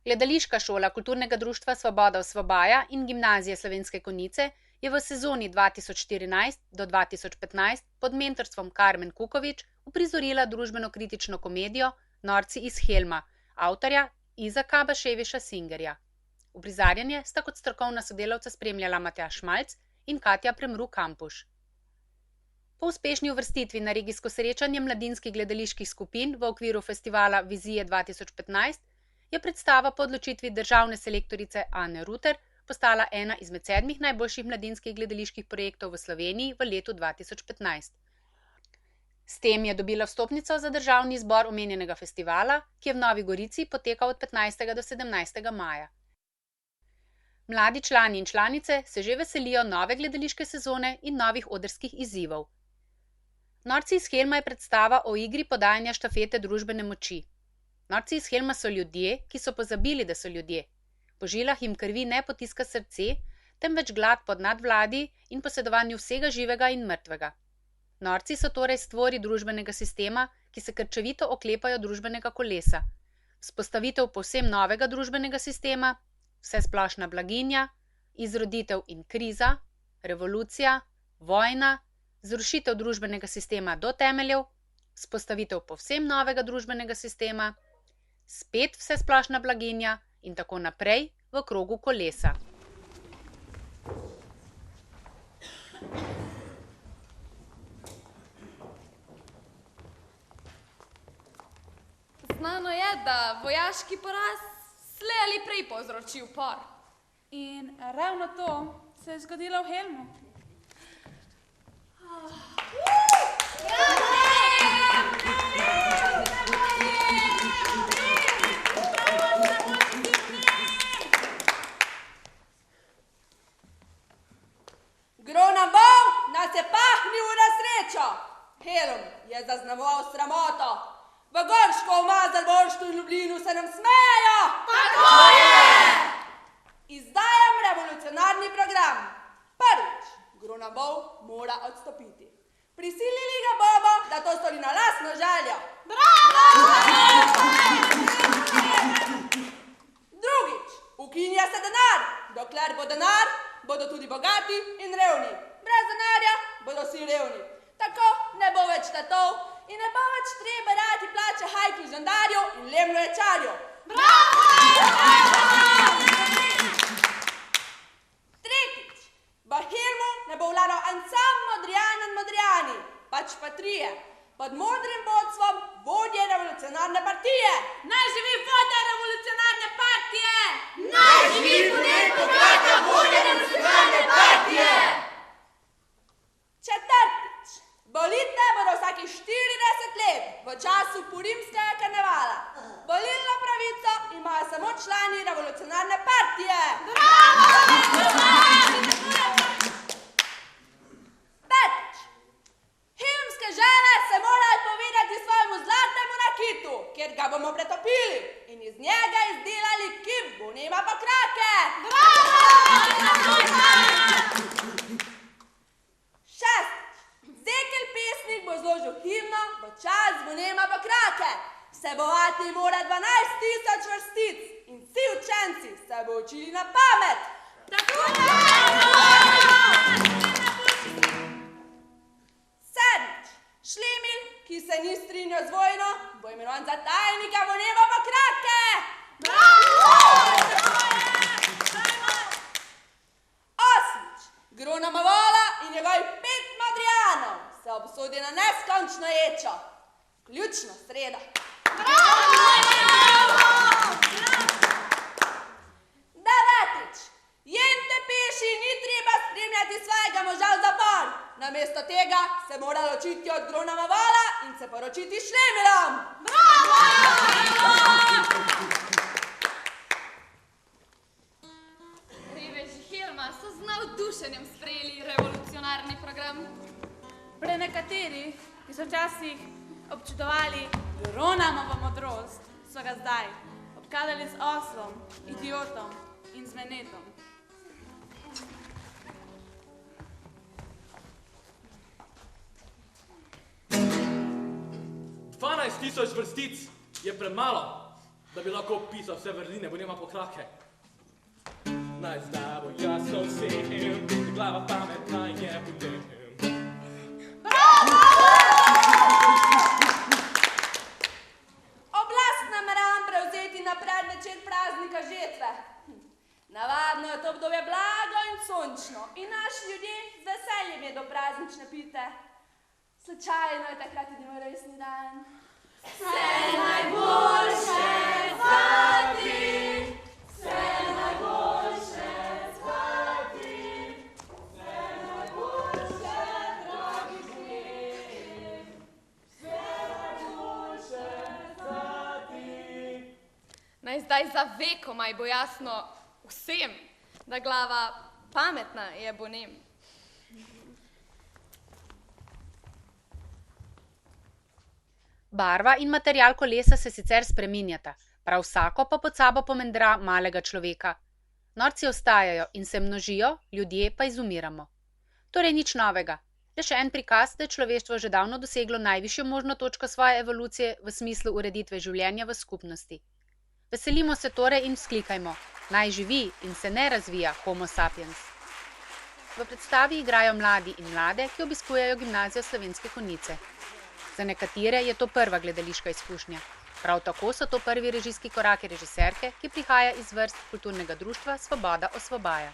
Gledališka šola Kulturnega društva Svoboda Osvobaja in Gimnazije Slovenske Konjice je v sezoni 2014 do 2015 pod mentorstvom Karmen Kukovič uprizorila družbeno-kritično komedijo Norci iz Helma avtorja Izaka Baševiša Singerja. Uprizarjanje sta kot strokovna sodelavca spremljala Matjaž Šmalc in Katja Premru Kampuš. Po uspešni uvrstitvi na regijsko srečanje mladinskih gledaliških skupin v okviru festivala Vizije 2015 je predstava po odločitvi državne selektorice Ane Ruter postala ena izmed 7 najboljših mladinskih gledaliških projektov v Sloveniji v letu 2015. S tem je dobila vstopnico za državni izbor omenjenega festivala, ki je v Novi Gorici potekal od 15. do 17. maja. Mladi člani in članice se že veselijo nove gledališke sezone in novih odrskih izzivov. Norci iz Helma je predstava o igri podajanja štafete družbene moči. Norci iz Helma so ljudje, ki so pozabili, da so ljudje. Po žilah jim krvi ne potiska srce, temveč glad po nadvladi in posedovanju vsega živega in mrtvega. Norci so torej stvori družbenega sistema, ki se krčevito oklepajo družbenega kolesa. Vzpostavitev povsem novega družbenega sistema, vsesplošna blaginja, izroditev in kriza, revolucija, vojna, zrušitev družbenega sistema do temeljev, vzpostavitev povsem novega družbenega sistema, spet vsesplošna blaginja in tako naprej v krogu kolesa. Znano je, da vojaški poraz slej ali prej povzroči upor. In ravno to se je zgodilo v Helmu. Gronambov nas je pahnil v nesrečo. Helm je zaznamoval sramoto. V Gorško, v Mazalborštu in Ljubljinu se nam smejo. Tako je! Izdajam revolucionarni program. Prvič, Gronambov mora odstopiti. Prisilili ga bomo, da to stori na lastno željo. Bravo! Drugič, ukinja se denar. Dokler bo denar, bodo tudi bogati in revni. Brez denarja bodo vsi revni. Tako ne bo več tatov in ne bo več treba rati plače hajki žandarju in lemloječarju. Bravo! Tretjič, v Helmu ne bo vladal ansambl Modrijani in Modrijani, pač pa trije, pod modrim vodstvom vodje revolucionarne partije. Naj živi vodja revolucionarne partije! Naj živi podjetnika vodja revolucionarne partije! Četrtič, volitve bodo vsakih 40 let v času purimskega karnevala. Volilno pravico imajo samo člani revolucionarne partije. Petič, helmske žene se morajo povedati svojemu zlatemu nakitu, kjer ga bomo pretopili in iz njega izdelali kip Zvonema pokrake. Šestič, Zekel pesnik bo zložil himno v čast Zvonema pokrake. Vsebovati mora 12.000 vrstic in vsi učenci se bo učili na pamet. Sedmič, Šlemil, ki se ni strinjal z vojno, bo imenovan za tajnika Zvonema pokrake. Osmič, Gronambova in njegovih 5 Modrijanov se obsodi na neskončno ječo, vključno sredo. Devetič, Jente Peši ni treba spremljati svojega moža v zapor. Namesto tega se mora ločiti od Gronambova in se poročiti s Šlemilom. Reveži Helma so z navdušenjem sprejeli revolucionarni program. Prenekateri, ki so včasih občudovali Gronamovo modrost, so ga zdaj obkladali z oslom, idiotom in z menetom. 12.000 vrstic je premalo. da bi lahko pisal vse vrline, bo nima pokrake. Naj zdaj bo jasno vsem, da glava pametna je potem. Oblast nameravam prevzeti na predvečer praznika žetve. Navadno je to obdobje blago in sončno in naši ljudje z veseljem jedo praznične pite. Slučajno je takrat tudi moj rojstni dan. Vse najboljše za ti, vse najboljše za ti, vse najboljše, dragi dve, vse najboljše za ti. Naj zdaj za vekomaj bo jasno vsem, da glava pametna je bonem. Barva in material kolesa se sicer spreminjata, prav vsako pa pod sabo pomendra malega človeka. Norci ostajajo in se množijo, ljudje pa izumiramo. Torej nič novega, le še en prikaz, da je človeštvo že davno doseglo najvišjo možno točko svoje evolucije v smislu ureditve življenja v skupnosti. Veselimo se torej in vzklikajmo, naj živi in se ne razvija Homo sapiens. V predstavi igrajo mladi in mlade, ki obiskujejo gimnazijo Slovenske Konjice. Za nekatere je to prva gledališka izkušnja. Prav tako so to prvi režijski koraki režiserke, ki prihaja iz vrst kulturnega društva Svoboda osvobaja.